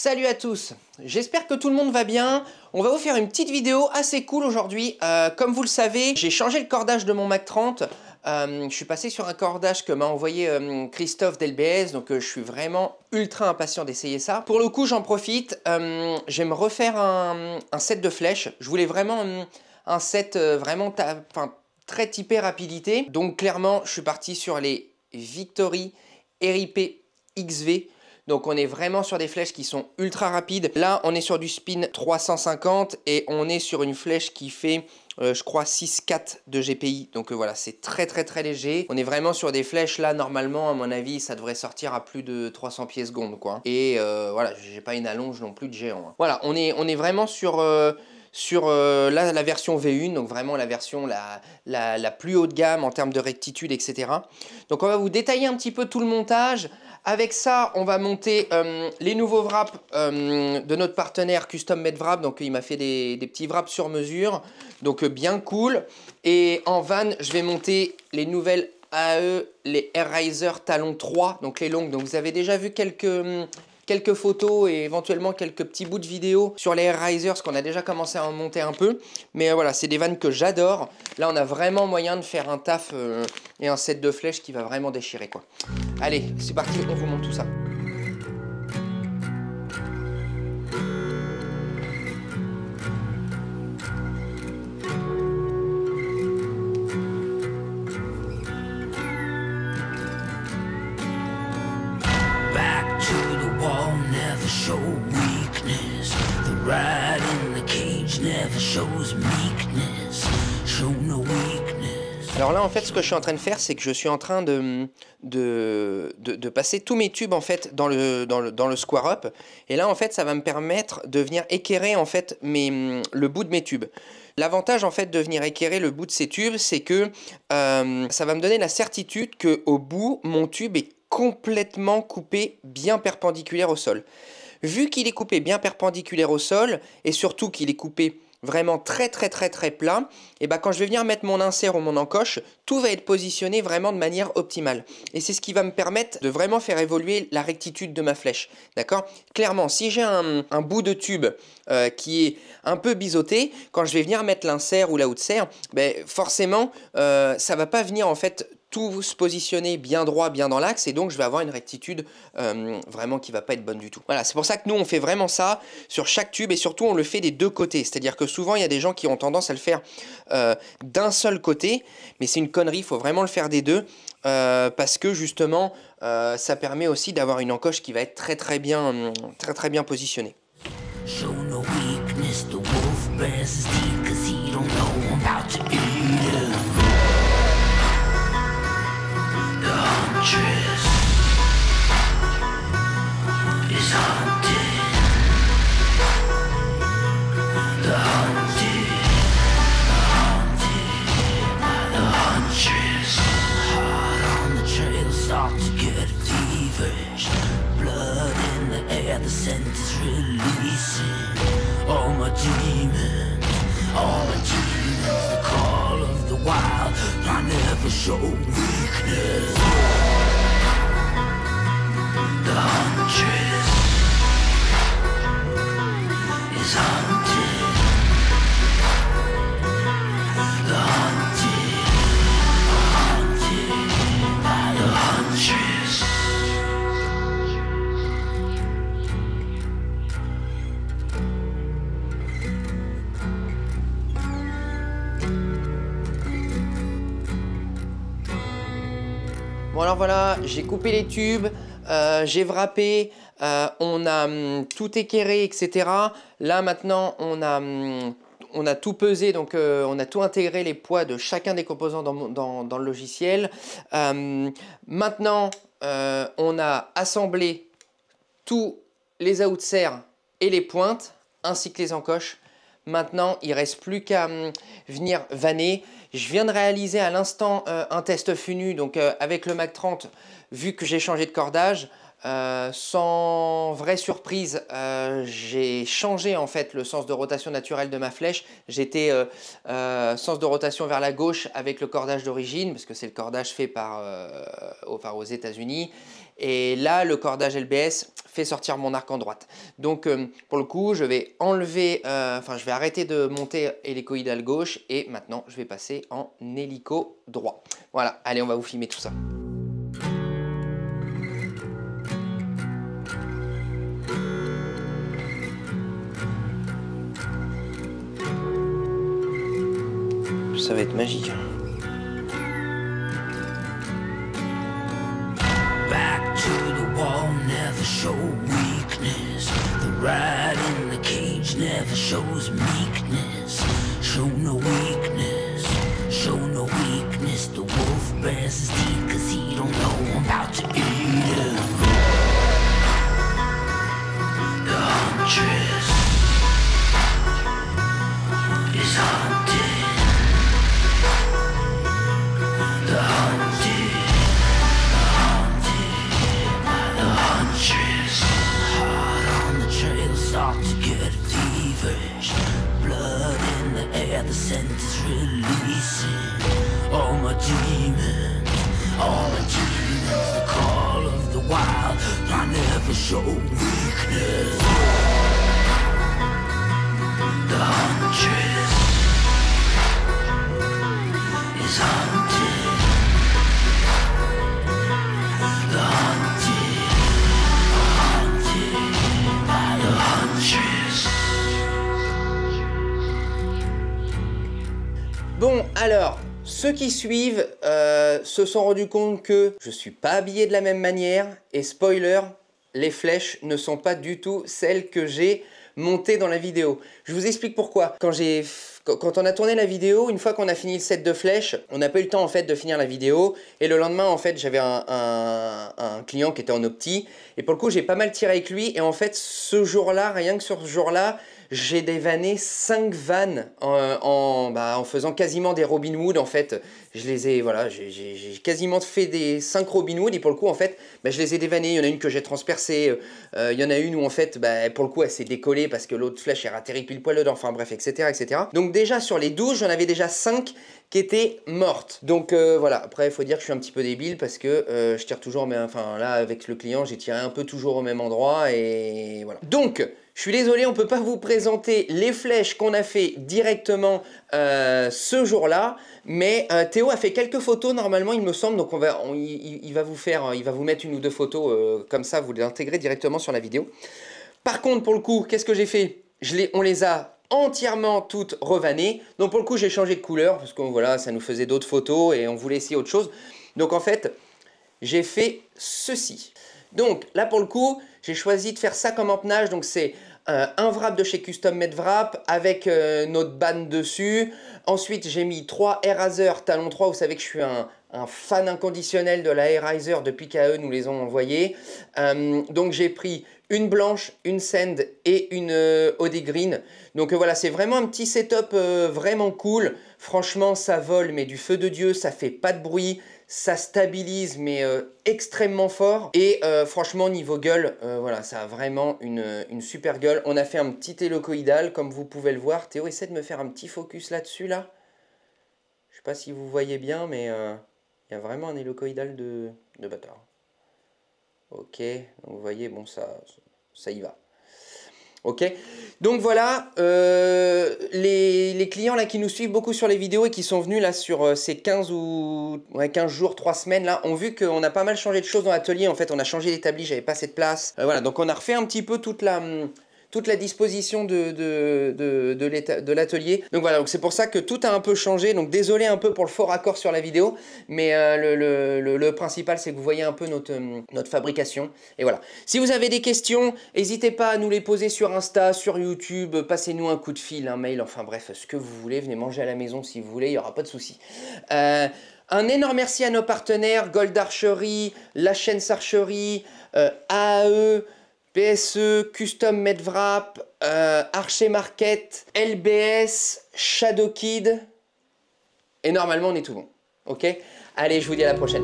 Salut à tous, j'espère que tout le monde va bien. On va vous faire une petite vidéo assez cool aujourd'hui. Comme vous le savez, j'ai changé le cordage de mon Mac 30. Je suis passé sur un cordage que m'a envoyé Christophe d'LBS, donc je suis vraiment ultra impatient d'essayer ça. Pour le coup, j'en profite, je vais me refaire un set de flèches. Je voulais vraiment un set vraiment très typé rapidité. Donc clairement, je suis parti sur les Victory RIP XV. Donc on est vraiment sur des flèches qui sont ultra rapides. Là, on est sur du spin 350 et on est sur une flèche qui fait, je crois, 6,4 de GPI. Donc voilà, c'est très léger. On est vraiment sur des flèches, là, normalement, à mon avis, ça devrait sortir à plus de 300 pieds secondes, quoi. Et voilà, j'ai pas une allonge non plus de géant, hein. Voilà, on est vraiment sur là, la version V1, donc vraiment la version la plus haut de gamme en termes de rectitude, etc. Donc on va vous détailler un petit peu tout le montage. Avec ça, on va monter les nouveaux wraps de notre partenaire Custom Made Wrap. Donc il m'a fait des petits wraps sur mesure, donc bien cool. Et en van, je vais monter les nouvelles AE, les AirRiser Talon 3, donc les longues. Donc vous avez déjà vu quelques photos et éventuellement quelques petits bouts de vidéo sur les AirRisers qu'on a déjà commencé à en monter un peu. Mais voilà, c'est des vannes que j'adore. Là, on a vraiment moyen de faire un taf et un set de flèches qui va vraiment déchirer, quoi. Allez, c'est parti, on vous montre tout ça. Alors là, en fait, ce que je suis en train de faire, c'est que je suis en train de passer tous mes tubes en fait dans le square up. Et là, en fait, ça va me permettre de venir équerrer en fait le bout de mes tubes. L'avantage en fait de venir équerrer le bout de ces tubes, c'est que ça va me donner la certitude que au bout, mon tube est complètement coupé bien perpendiculaire au sol. Vu qu'il est coupé bien perpendiculaire au sol et surtout qu'il est coupé vraiment très plat, et ben quand je vais venir mettre mon insert ou mon encoche, tout va être positionné vraiment de manière optimale. Et c'est ce qui va me permettre de vraiment faire évoluer la rectitude de ma flèche. D'accord ? Clairement, si j'ai un bout de tube qui est un peu biseauté, quand je vais venir mettre l'insert ou la outsert, ben forcément, ça va pas venir en fait tout se positionner bien droit, bien dans l'axe, et donc je vais avoir une rectitude vraiment qui va pas être bonne du tout. Voilà, c'est pour ça que nous on fait vraiment ça sur chaque tube, et surtout on le fait des deux côtés. C'est-à-dire que souvent il y a des gens qui ont tendance à le faire d'un seul côté, mais c'est une connerie, il faut vraiment le faire des deux, parce que justement ça permet aussi d'avoir une encoche qui va être très bien positionnée. Show no weakness, the wolf bears his teeth, 'cause he don't know I'm about to eat him. The huntress is hunted. The hunted by the huntress. Heart on the trail, start to get feverish. Blood in the air, the scent is releasing. All my demons, the call of the wild. I never show weakness. The huntress is hunted. The hunted by the huntress. Bon alors voilà, j'ai coupé les tubes, j'ai wrappé, on a tout équerré, etc. Là maintenant on a tout pesé, donc on a tout intégré, les poids de chacun des composants dans le logiciel. Maintenant on a assemblé tous les outsers et les pointes, ainsi que les encoches. Maintenant, il ne reste plus qu'à venir vanner. Je viens de réaliser à l'instant un test FUNU, donc avec le Mac 30, vu que j'ai changé de cordage. sans vraie surprise, j'ai changé en fait le sens de rotation naturel de ma flèche. J'étais sens de rotation vers la gauche avec le cordage d'origine, parce que c'est le cordage fait aux États-Unis. Et là, le cordage LBS fait sortir mon arc en droite. Donc, pour le coup, je vais enlever, je vais arrêter de monter hélicoïdal gauche et maintenant, je vais passer en hélico droit. Voilà, allez, on va vous filmer tout ça. Ça va être magique. Back to the wall, never show weakness. The rat in the cage never shows meekness. Show no weakness, show no weakness. The wolf bears his teeth cause he don't know I'm about to eat him. The huntress is hunted. The hunted, the huntress. Hard on the trail, start to get feverish. Blood in the air, the scent is releasing. All my demons, the call of the wild. I never show weakness. The huntress is hunted. Bon, alors, ceux qui suivent se sont rendus compte que je suis pas habillé de la même manière. Et spoiler, les flèches ne sont pas du tout celles que j'ai montées dans la vidéo. Je vous explique pourquoi. Quand on a tourné la vidéo, une fois qu'on a fini le set de flèches, on n'a pas eu le temps en fait de finir la vidéo. Et le lendemain, en fait, j'avais un client qui était en opti. Et pour le coup, j'ai pas mal tiré avec lui. Et en fait, ce jour-là, rien que sur ce jour-là, j'ai dévanné 5 vannes en faisant quasiment des Robin Hood. En fait, je les ai, voilà, j'ai quasiment fait des 5 Robin Hood. Et pour le coup, en fait, je les ai dévannées. Il y en a une que j'ai transpercée. Il y en a une où, en fait, pour le coup, elle s'est décollée parce que l'autre flèche est atterri pile poil dedans. Enfin, bref, etc., etc. Donc, déjà, sur les 12, j'en avais déjà 5 qui étaient mortes. Donc, voilà. Après, il faut dire que je suis un petit peu débile parce que je tire toujours, mais enfin, là, avec le client, j'ai tiré un peu toujours au même endroit. Et voilà. Donc, je suis désolé, on ne peut pas vous présenter les flèches qu'on a fait directement ce jour-là, mais Théo a fait quelques photos normalement, il me semble, donc il va vous mettre une ou deux photos comme ça, vous les intégrez directement sur la vidéo. Par contre, pour le coup, qu'est-ce que j'ai fait? On les a entièrement toutes revannées, donc pour le coup, j'ai changé de couleur parce que voilà, ça nous faisait d'autres photos et on voulait essayer autre chose. Donc en fait, j'ai fait ceci. Donc là, pour le coup, j'ai choisi de faire ça comme empennage, donc c'est un wrap de chez Custom Made Wrap avec notre bande dessus. Ensuite, j'ai mis 3 Air-Riser Talon 3. Vous savez que je suis un fan inconditionnel de la Air-Riser depuis qu'AE nous les ont envoyés. Donc, j'ai pris une blanche, une sand et une OD Green. Donc, voilà, c'est vraiment un petit setup vraiment cool. Franchement, ça vole, mais du feu de Dieu, ça fait pas de bruit. Ça stabilise mais extrêmement fort et franchement niveau gueule, voilà, ça a vraiment une super gueule. On a fait un petit hélicoïdal comme vous pouvez le voir. Théo essaie de me faire un petit focus là-dessus là. Je sais pas si vous voyez bien mais il y a vraiment un hélicoïdal de bâtard. Ok, donc vous voyez, bon ça y va. Ok, donc voilà, les clients là qui nous suivent beaucoup sur les vidéos et qui sont venus là sur ces 15 jours, 3 semaines là, ont vu qu'on a pas mal changé de choses dans l'atelier. En fait, on a changé l'établi, j'avais pas assez de place. Voilà, donc on a refait un petit peu toute la disposition de l'atelier. Donc voilà, donc c'est pour ça que tout a un peu changé. Donc désolé un peu pour le faux raccord sur la vidéo, mais le principal c'est que vous voyez un peu notre fabrication. Et voilà. Si vous avez des questions, n'hésitez pas à nous les poser sur Insta, sur YouTube, passez-nous un coup de fil, un mail, enfin bref, ce que vous voulez. Venez manger à la maison si vous voulez, il n'y aura pas de souci. Un énorme merci à nos partenaires, Gold Archery, La Chaîne Archery, AAE, PSE, Custom Made Wrap, Archer Market, LBS, Shadow Kid. Et normalement, on est tout bon. Ok? Allez, je vous dis à la prochaine.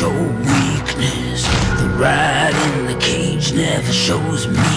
show weakness. The rat in the cage never shows me